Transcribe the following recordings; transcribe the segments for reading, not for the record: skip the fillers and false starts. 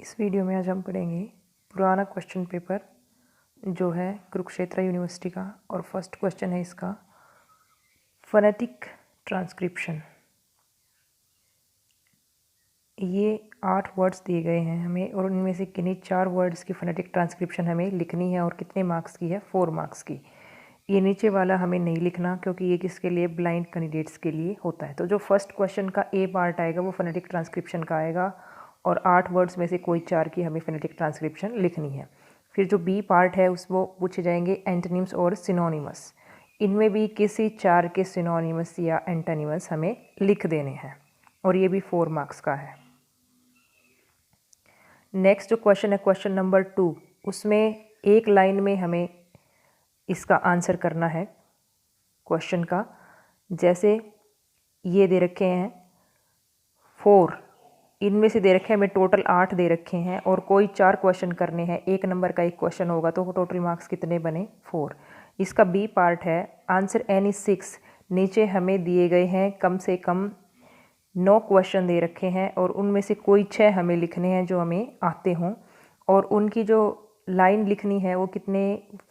इस वीडियो में आज हम पढ़ेंगे पुराना क्वेश्चन पेपर जो है कुरुक्षेत्र यूनिवर्सिटी का। और फर्स्ट क्वेश्चन है इसका फोनेटिक ट्रांसक्रिप्शन। ये 8 वर्ड्स दिए गए हैं हमें और उनमें से किन्हीं 4 वर्ड्स की फोनेटिक ट्रांसक्रिप्शन हमें लिखनी है और कितने मार्क्स की है, 4 मार्क्स की। ये नीचे वाला हमें नहीं लिखना क्योंकि ये किसके लिए, ब्लाइंड कैंडिडेट्स के लिए होता है। तो जो फर्स्ट क्वेश्चन का ए पार्ट आएगा वो फोनेटिक ट्रांसक्रिप्शन का आएगा और 8 वर्ड्स में से कोई 4 की हमें फोनेटिक ट्रांसक्रिप्शन लिखनी है। फिर जो बी पार्ट है उसमें पूछे जाएंगे एंटोनिम्स और सिनोनिमस। इनमें भी किसी 4 के सिनोनिमस या एंटोनिमस हमें लिख देने हैं और ये भी 4 मार्क्स का है। नेक्स्ट जो क्वेश्चन है क्वेश्चन नंबर 2, उसमें एक लाइन में हमें इसका आंसर करना है क्वेश्चन का। जैसे ये दे रखे हैं 4, इनमें से दे रखे हैं हमें टोटल 8 दे रखे हैं और कोई 4 क्वेश्चन करने हैं। 1 नंबर का एक क्वेश्चन होगा तो टोटल मार्क्स कितने बने, 4। इसका बी पार्ट है आंसर एनी 6। नीचे हमें दिए गए हैं कम से कम 9 क्वेश्चन दे रखे हैं और उनमें से कोई 6 हमें लिखने हैं जो हमें आते हों और उनकी जो लाइन लिखनी है वो कितने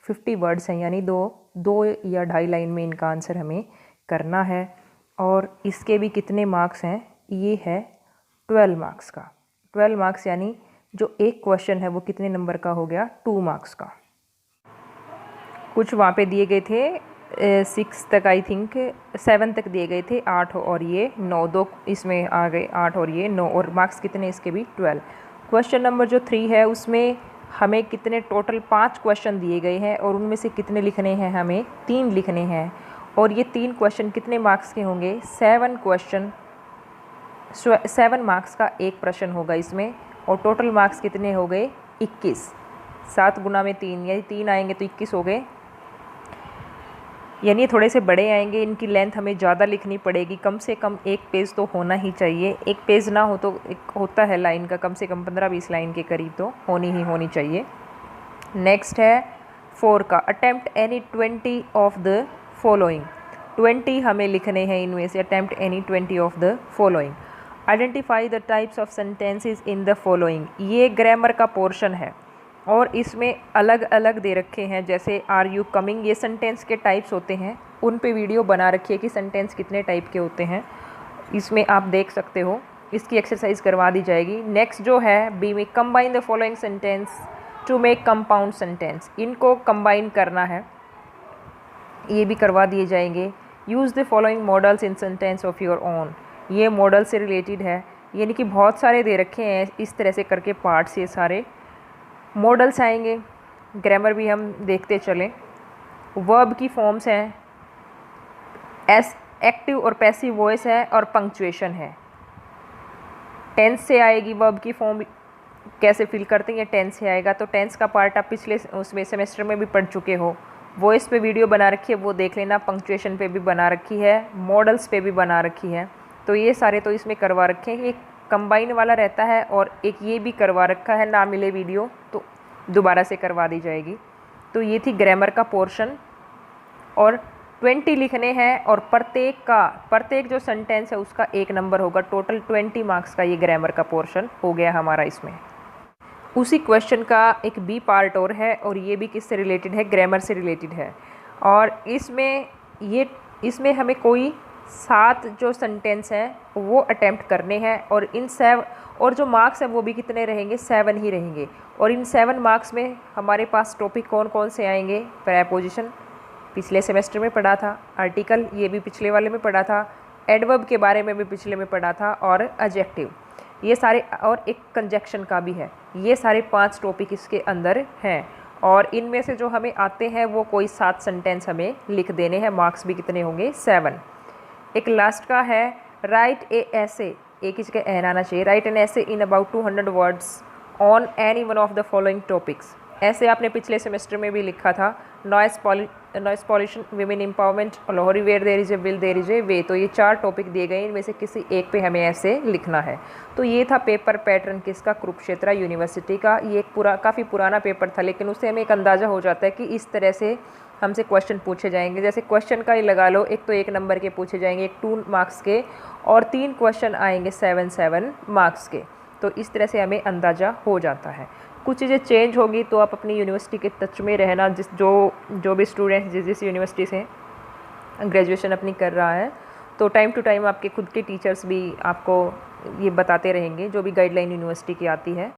50 वर्ड्स हैं, यानी दो या 2.5 लाइन में इनका आंसर हमें करना है। और इसके भी कितने मार्क्स हैं, ये है 12 मार्क्स का। 12 मार्क्स यानी जो एक क्वेश्चन है वो कितने नंबर का हो गया, 2 मार्क्स का। कुछ वहाँ पे दिए गए थे 6 तक, आई थिंक 7 तक दिए गए थे, 8 और ये 9, 2 इसमें आ गए 8 और ये 9, और मार्क्स कितने इसके भी 12। क्वेश्चन नंबर जो 3 है उसमें हमें कितने टोटल 5 क्वेश्चन दिए गए हैं और उनमें से कितने लिखने हैं, हमें 3 लिखने हैं। और ये 3 क्वेश्चन कितने मार्क्स के होंगे, 7 क्वेश्चन, 7 मार्क्स का एक प्रश्न होगा इसमें। और टोटल मार्क्स कितने हो गए, 21। 7 गुना में 3 यानी 3 आएंगे तो 21 हो गए, यानी थोड़े से बड़े आएंगे। इनकी लेंथ हमें ज़्यादा लिखनी पड़ेगी, कम से कम 1 पेज तो होना ही चाहिए। 1 पेज ना हो तो एक होता है लाइन का, कम से कम 15-20 लाइन के करीब तो होनी चाहिए। नेक्स्ट है 4 का, attempt any 20 of the following. 20 हमें लिखने हैं इनमें से, attempt any 20 of the following. Identify the types of sentences in the following. ये ग्रामर का पोर्शन है और इसमें अलग अलग दे रखे हैं, जैसे आर यू कमिंग, ये सेंटेंस के टाइप्स होते हैं। उन पे वीडियो बना रखी है कि सेंटेंस कितने टाइप के होते हैं, इसमें आप देख सकते हो, इसकी एक्सरसाइज करवा दी जाएगी। नेक्स्ट जो है बी में, combine the following sentence to make compound sentence. इनको कंबाइन करना है, ये भी करवा दिए जाएंगे। Use the following models in sentence of your own, ये मॉडल से रिलेटेड है, यानी कि बहुत सारे दे रखे हैं इस तरह से करके पार्ट्स, ये सारे मॉडल्स आएंगे। ग्रामर भी हम देखते चलें। वर्ब की फॉर्म्स हैं, एक्टिव और पैसिव वॉइस है और पंक्चुएशन है। टेंस से आएगी वर्ब की फॉर्म, कैसे फिल करते हैं, ये टेंस से आएगा। तो टेंस का पार्ट आप पिछले उसमें सेमेस्टर में भी पढ़ चुके हो। वॉइस पे वीडियो बना रखी है, वो देख लेना। पंक्चुएशन पे भी बना रखी है, मॉडल्स पे भी बना रखी है। तो ये सारे तो इसमें करवा रखे हैं। एक कंबाइन वाला रहता है और एक ये भी करवा रखा है, ना मिले वीडियो तो दोबारा से करवा दी जाएगी। तो ये थी ग्रामर का पोर्शन और 20 लिखने हैं और प्रत्येक जो सेंटेंस है उसका 1 नंबर होगा। टोटल 20 मार्क्स का ये ग्रामर का पोर्शन हो गया हमारा इसमें। उसी क्वेश्चन का एक बी पार्ट और है और ये भी किससे रिलेटेड है, ग्रामर से रिलेटेड है। और इसमें हमें कोई 7 जो सेंटेंस हैं वो अटेम्प्ट करने हैं और इन 7 और जो मार्क्स हैं वो भी कितने रहेंगे, 7 ही रहेंगे। और इन 7 मार्क्स में हमारे पास टॉपिक कौन कौन से आएंगे, प्रेपोजिशन पिछले सेमेस्टर में पढ़ा था, आर्टिकल ये भी पिछले वाले में पढ़ा था, एडवर्ब के बारे में भी पिछले में पढ़ा था, और एडजेक्टिव ये सारे, और एक कंजक्शन का भी है। ये सारे 5 टॉपिक इसके अंदर हैं और इनमें से जो हमें आते हैं वो कोई 7 सेंटेंस हमें लिख देने हैं। मार्क्स भी कितने होंगे, 7। एक लास्ट का है राइट ए ऐसे, एक ही जगह एन आना चाहिए। Write an essay in about 200 words on any one of the following topics. Essay आपने पिछले सेमेस्टर में भी लिखा था, noise pollution, women empowerment, Lohri, where there is a will there is a way. तो ये 4 टॉपिक दिए गए, इनमें से किसी एक पे हमें ऐसे लिखना है। तो ये था पेपर पैटर्न किसका, कुरुक्षेत्र यूनिवर्सिटी का। ये एक काफ़ी पुराना पेपर था, लेकिन उससे हमें एक अंदाज़ा हो जाता है कि इस तरह से हमसे क्वेश्चन पूछे जाएंगे। जैसे क्वेश्चन का ही लगा लो, एक तो 1 नंबर के पूछे जाएंगे, एक 2 मार्क्स के, और 3 क्वेश्चन आएंगे 7 मार्क्स के। तो इस तरह से हमें अंदाज़ा हो जाता है। कुछ चीज़ें चेंज होगी तो आप अपनी यूनिवर्सिटी के टच में रहना, जो भी स्टूडेंट्स जिस यूनिवर्सिटी से ग्रेजुएशन अपनी कर रहा है, तो टाइम टू टाइम आपके खुद के टीचर्स भी आपको ये बताते रहेंगे, जो भी गाइडलाइन यूनिवर्सिटी की आती है।